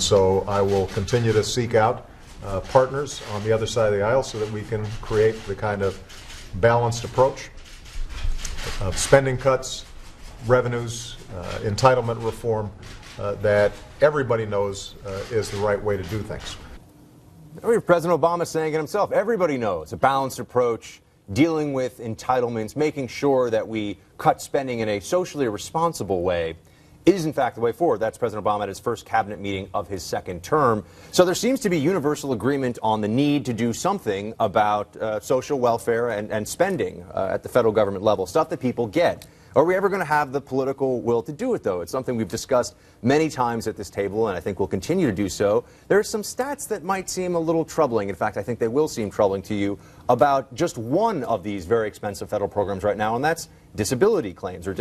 So I will continue to seek out partners on the other side of the aisle so that we can create the kind of balanced approach of spending cuts, revenues, entitlement reform that everybody knows is the right way to do things. We have President Obama saying it himself. Everybody knows a balanced approach, dealing with entitlements, making sure that we cut spending in a socially responsible way is in fact the way forward. That's President Obama at his first cabinet meeting of his second term. So there seems to be universal agreement on the need to do something about social welfare and spending at the federal government level, stuff that people get. Are we ever going to have the political will to do it, though? It's something we've discussed many times at this table, and I think we'll continue to do so. There are some stats that might seem a little troubling. In fact, I think they will seem troubling to you about just one of these very expensive federal programs right now, and that's disability claims or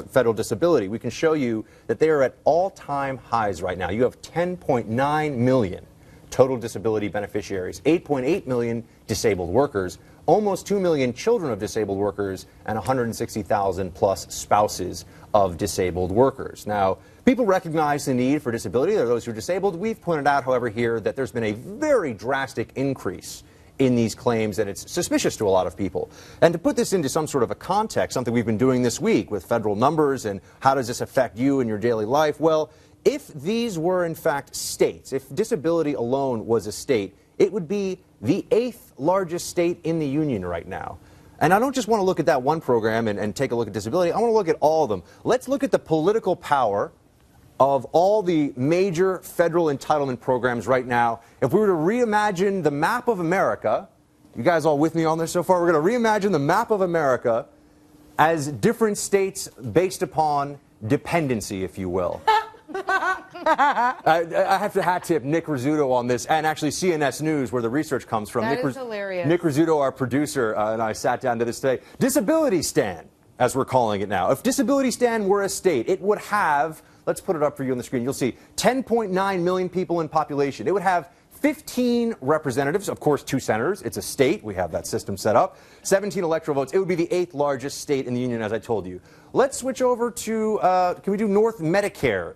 federal disability. We can show you that they are at all-time highs right now. You have 10.9 million total disability beneficiaries, 8.8 million disabled workers, almost 2 million children of disabled workers, and 160,000 plus spouses of disabled workers. Now, people recognize the need for disability. There are those who are disabled. We've pointed out, however, here that there's been a very drastic increase in these claims, and it's suspicious to a lot of people. And to put this into some sort of a context, something we've been doing this week with federal numbers and how does this affect you in your daily life, well, if these were in fact states, if disability alone was a state, it would be the 8th largest state in the union right now. And I don't just want to look at that one program and take a look at disability. I want to look at all of them. Let's look at the political power of all the major federal entitlement programs right now. If we were to reimagine the map of America, you guys all with me on this so far? We're going to reimagine the map of America as different states based upon dependency, if you will. I have to hat tip Nick Rizzuto on this, and actually CNS News, where the research comes from. That is hilarious. Nick Rizzuto, our producer, and I sat down to this today. Disability Stan, as we're calling it now. If Disability Stan were a state, it would have, let's put it up for you on the screen, you'll see 10.9 million people in population. It would have 15 representatives, of course 2 senators. It's a state. We have that system set up. 17 electoral votes. It would be the 8th largest state in the union, as I told you. Let's switch over to, can we do North Medicare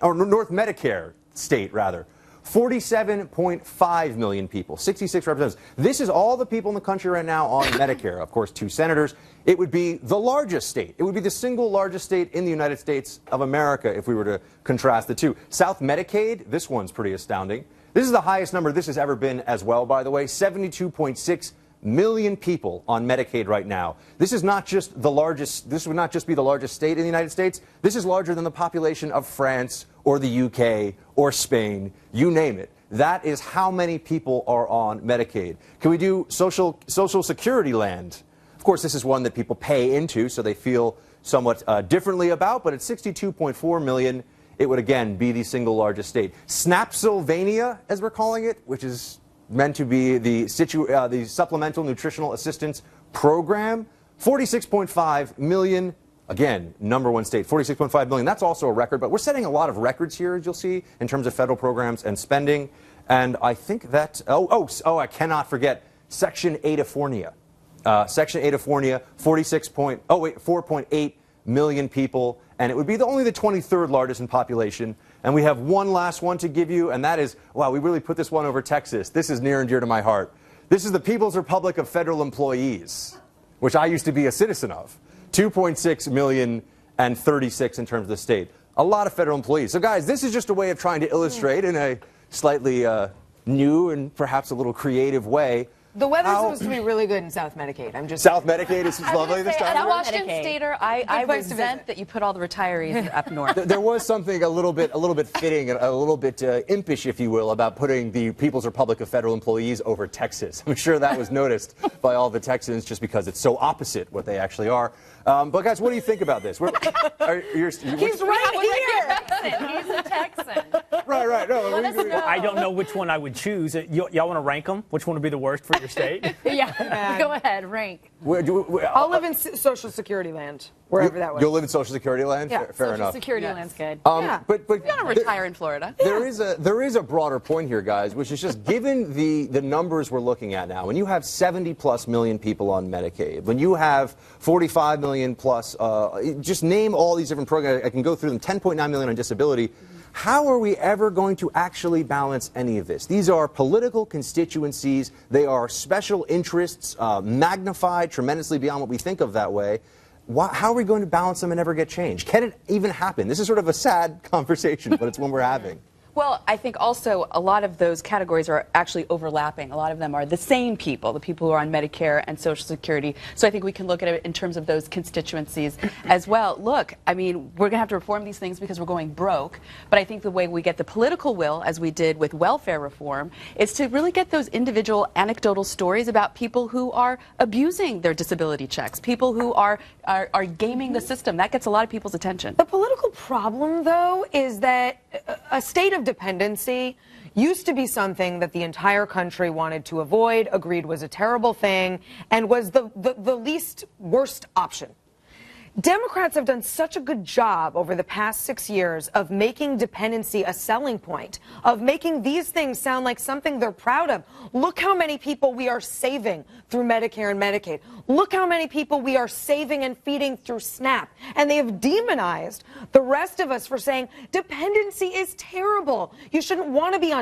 North Medicare state, rather. 47.5 million people, 66 representatives. This is all the people in the country right now on Medicare. Of course, 2 senators. It would be the largest state. It would be the single largest state in the United States of America if we were to contrast the two. South Medicaid, this one's pretty astounding. This is the highest number this has ever been as well, by the way, 72.6 million people on Medicaid right now. This is not just the largest, this would not just be the largest state in the United States. This is larger than the population of France or the UK or Spain, you name it. That is how many people are on Medicaid. Can we do Social Security land? Of course, this is one that people pay into, so they feel somewhat differently about, but at 62.4 million, it would again be the single largest state. Snapsylvania, as we're calling it, which is meant to be the Supplemental Nutritional Assistance Program, 46.5 million. Again, ¡1 state, 46.5 million. That's also a record, but we're setting a lot of records here, as you'll see, in terms of federal programs and spending. And I think that, I cannot forget Section 8-ifornia. Section 8-ifornia, 4.8 million people, and it would be only the 23rd largest in population. And we have one last one to give you, and that is, wow, we really put this one over Texas. This is near and dear to my heart. This is the People's Republic of Federal Employees, which I used to be a citizen of. 2.6 million and 36 in terms of the state. A lot of federal employees. So guys, this is just a way of trying to illustrate in a slightly new and perhaps a little creative way. The weather's supposed to be really good in South Medicaid. I'm just South Medicaid is lovely this time. As a Washington Stater, I resent that you put all the retirees up north. There was something a little bit fitting, and a little bit impish, if you will, about putting the People's Republic of Federal Employees over Texas. I'm sure that was noticed by all the Texans, just because it's so opposite what they actually are. But guys, what do you think about this? He's right here. He's a Texan. Right. No, I don't know which one I would choose. Y'all want to rank them? Which one would be the worst for your state? Yeah, go ahead, rank. I'll live in Social Security land, wherever that was. You'll live in Social Security land? Yeah, Fair enough. Social Security land's good. But You're gonna retire in Florida. There is a broader point here, guys, which is just given the numbers we're looking at now. When you have 70+ million people on Medicaid, when you have 45 million plus, just name all these different programs. I can go through them. 10.9 million on disability. How are we ever going to actually balance any of this? These are political constituencies. They are special interests, magnified tremendously beyond what we think of that way. How are we going to balance them and never get change? Can it even happen? This is sort of a sad conversation, but it's one we're having. Well, I think also a lot of those categories are actually overlapping. A lot of them are the same people, the people who are on Medicare and Social Security. So I think we can look at it in terms of those constituencies as well. Look, I mean, we're going to have to reform these things because we're going broke. But I think the way we get the political will, as we did with welfare reform, is to really get those individual anecdotal stories about people who are abusing their disability checks, people who are gaming the system. That gets a lot of people's attention. The political problem, though, is that a state of dependency used to be something that the entire country wanted to avoid, agreed was a terrible thing, and was the least worst option. Democrats have done such a good job over the past 6 years of making dependency a selling point, of making these things sound like something they're proud of. Look how many people we are saving through Medicare and Medicaid. Look how many people we are saving and feeding through SNAP. And they have demonized the rest of us for saying dependency is terrible. You shouldn't want to be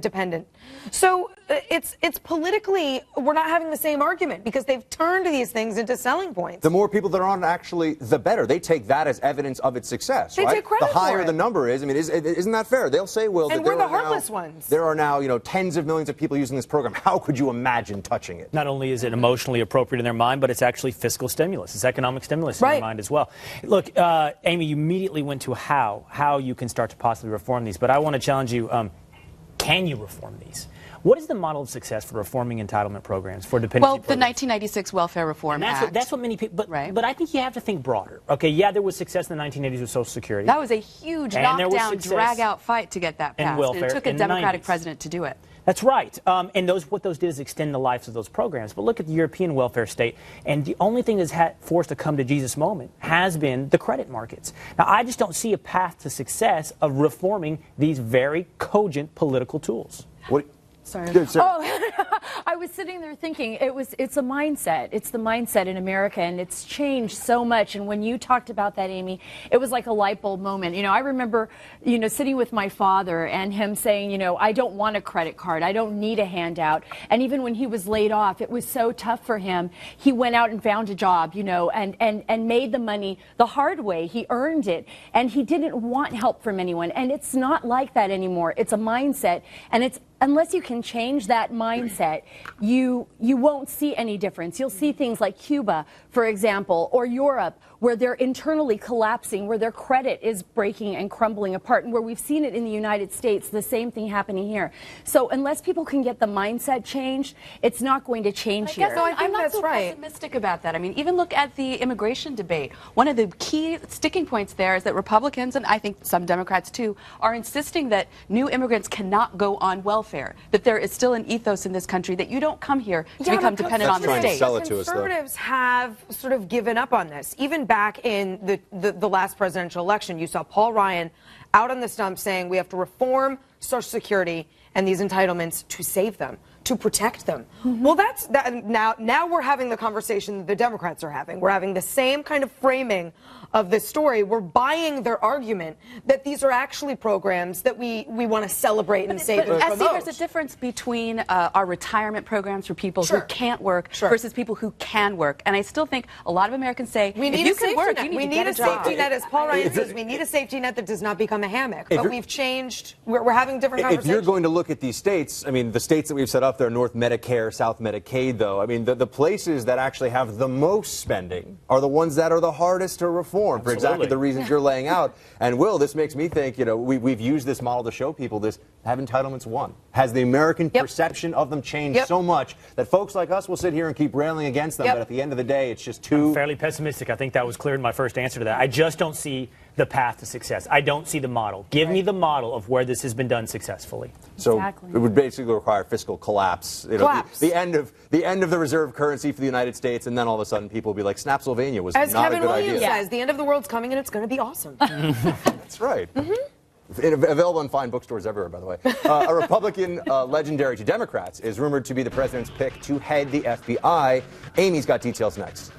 dependent. So it's politically, we're not having the same argument because they've turned these things into selling points. The more people that are on actually, the better. They take that as evidence of its success, right? They take credit the higher for it. the number is, I mean, isn't that fair? They'll say, well, and that we're there the are heartless now, ones. There are now, tens of millions of people using this program. How could you imagine touching it? Not only is it emotionally appropriate in their mind, but it's actually fiscal stimulus. It's economic stimulus in their mind as well. Look, Amy, you immediately went to how you can start to possibly reform these. But I want to challenge you, can you reform these? What is the model of success for reforming entitlement programs for dependency Well, programs? the 1996 Welfare Reform Act. That's what many people, right. But I think you have to think broader. Okay, yeah, there was success in the 1980s with Social Security. That was a huge knockdown, drag-out fight to get that passed. Welfare It took a in the Democratic 90s. president to do it. That's right. And what those did is extend the lives of those programs. But look at the European welfare state, and the only thing that's forced a come-to-Jesus moment has been the credit markets. Now, I just don't see a path to success of reforming these very cogent political tools. Sorry. Oh, I was sitting there thinking it's a mindset. It's the mindset in America, and it's changed so much. And when you talked about that, Amy, it was like a light bulb moment. I remember, sitting with my father and him saying, I don't want a credit card. I don't need a handout. And even when he was laid off, it was so tough for him. He went out and found a job, and made the money the hard way. He earned it, and he didn't want help from anyone. And it's not like that anymore. It's a mindset, and unless you can change that mindset, you won't see any difference. You'll see things like Cuba, for example, or Europe, where they're internally collapsing, where their credit is breaking and crumbling apart, and where we've seen it in the United States, the same thing happening here. So unless people can get the mindset changed, it's not going to change here. No, I'm not so pessimistic about that. I mean, even look at the immigration debate. One of the key sticking points there is that Republicans, and I think some Democrats too, are insisting that new immigrants cannot go on welfare, that there is still an ethos in this country that you don't come here to become dependent on the state. Conservatives have sort of given up on this. Even back in the last presidential election, you saw Paul Ryan out on the stump saying we have to reform Social Security and these entitlements to save them, to protect them. Well, now we're having the conversation that the Democrats are having. We're having the same kind of framing of this story. We're buying their argument that these are actually programs that we want to celebrate and save and promote. There's a difference between our retirement programs for people who can't work versus people who can work. And I still think a lot of Americans say, we need if you can work, you need we to need get a a job. safety net, as Paul Ryan says, we need a safety net that does not become a hammock. But we've changed. We're having different conversations. If you're going to look at these states, I mean, the states that we've set up there, North Medicare, South Medicaid, though, I mean, the places that actually have the most spending are the ones that are the hardest to reform for exactly the reasons you're laying out. And Will, this makes me think, we've used this model to show people this. Have entitlements won? Has the American perception of them changed so much that folks like us will sit here and keep railing against them, but at the end of the day, it's just too... I'm fairly pessimistic. I think that was clear in my first answer to that. I just don't see the path to success. I don't see the model. Give me the model of where this has been done successfully. So it would basically require fiscal collapse. The end of the reserve currency for the United States, and then all of a sudden people will be like, Snapsylvania was not a good idea. As Kevin Williams says, the end of the world's coming and it's going to be awesome. That's right. Available in fine bookstores everywhere, by the way. A Republican legendary to Democrats is rumored to be the president's pick to head the FBI. Amy's got details next.